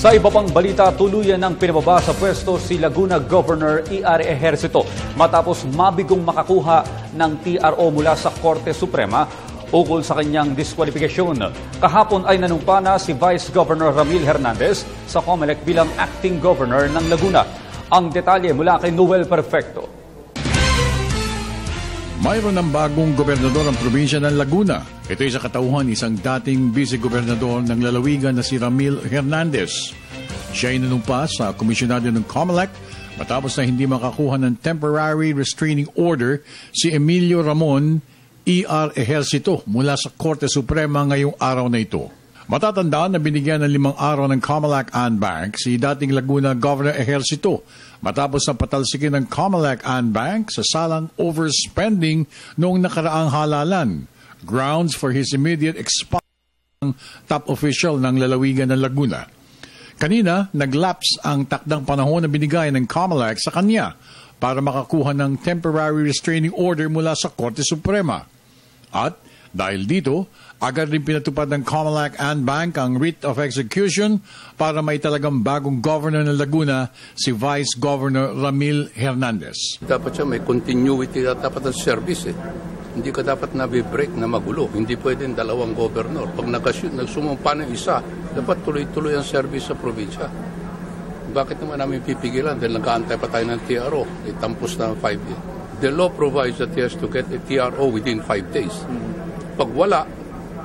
Sa iba pang balita, tuluyan ng pinababa sa pwesto si Laguna Governor E.R. Ejercito matapos mabigong makakuha ng TRO mula sa Korte Suprema ukol sa kanyang diskwalifikasyon. Kahapon ay nanumpa na si Vice Governor Ramil Hernandez sa COMELEC bilang acting governor ng Laguna. Ang detalye mula kay Noel Perfecto. Mayroon ng bagong gobernador ang probinsya ng Laguna. Ito ay sa katauhan isang dating vice-gobernador ng lalawigan na si Ramil Hernandez. Siya ay nanumpa sa komisyonado ng COMELEC matapos na hindi makakuha ng temporary restraining order si Emilio Ramon E.R. Ejercito mula sa Korte Suprema ngayong araw na ito. Matatandaan na binigyan ng 5 araw ng COMELEC Bank si dating Laguna Governor Ejercito matapos na patalsikin ng COMELEC Bank sa salang overspending noong nakaraang halalan. Grounds for his immediate expulsion ng top official ng lalawigan ng Laguna. Kanina, naglapse ang takdang panahon na binigay ng COMELEC sa kanya para makakuha ng temporary restraining order mula sa Korte Suprema. At dahil dito, agad rin pinatupad ng COMELEC Bank ang writ of execution para may talagang bagong governor ng Laguna, si Vice Governor Ramil Hernandez. Dapat siya may continuity na dapat ang service. Hindi ka dapat nabi-break na magulo. Hindi pwedeng dalawang governor. Pag nagsumumpa ng isa, dapat tuloy-tuloy ang service sa probinsya. Bakit naman namin pipigilan? Dahil nag-aantay pa tayo ng TRO. Itampos na 5 years. The law provides that he has to get a TRO within 5 days. Pag wala,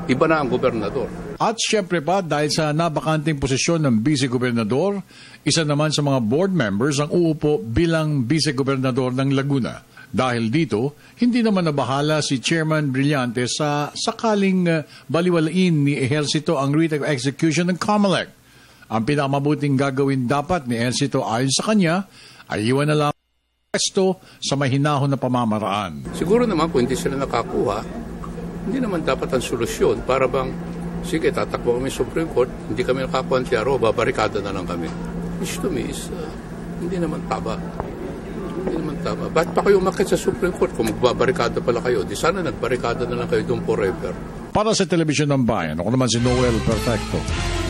iba na ang gobernador. At syempre pa, dahil sa nabakanting posisyon ng vice-gobernador, isa naman sa mga board members ang uupo bilang vice-gobernador ng Laguna. Dahil dito, hindi naman nabahala si Chairman Brillante sa sakaling baliwalain ni Ejercito ang writ of execution ng COMELEC. Ang pinakamabuting gagawin dapat ni Ejercito ayon sa kanya ay iwan na lang ang pwesto sa mahinahon na pamamaraan. Siguro naman kung hindi sila nakakuha, hindi naman dapat ang solusyon para bang, sige, tatakbo kami sa Supreme Court, hindi kami nakakuha ng TRO, babarikada na lang kami. Which to me is, hindi naman tama. Hindi naman tama. Ba't pa kayo umakit sa Supreme Court kung magbabarikada pala kayo? Di sana nagbarikada na lang kayo doon forever. Para sa Telebisyon ng Bayan, ako naman si Noel Perfecto.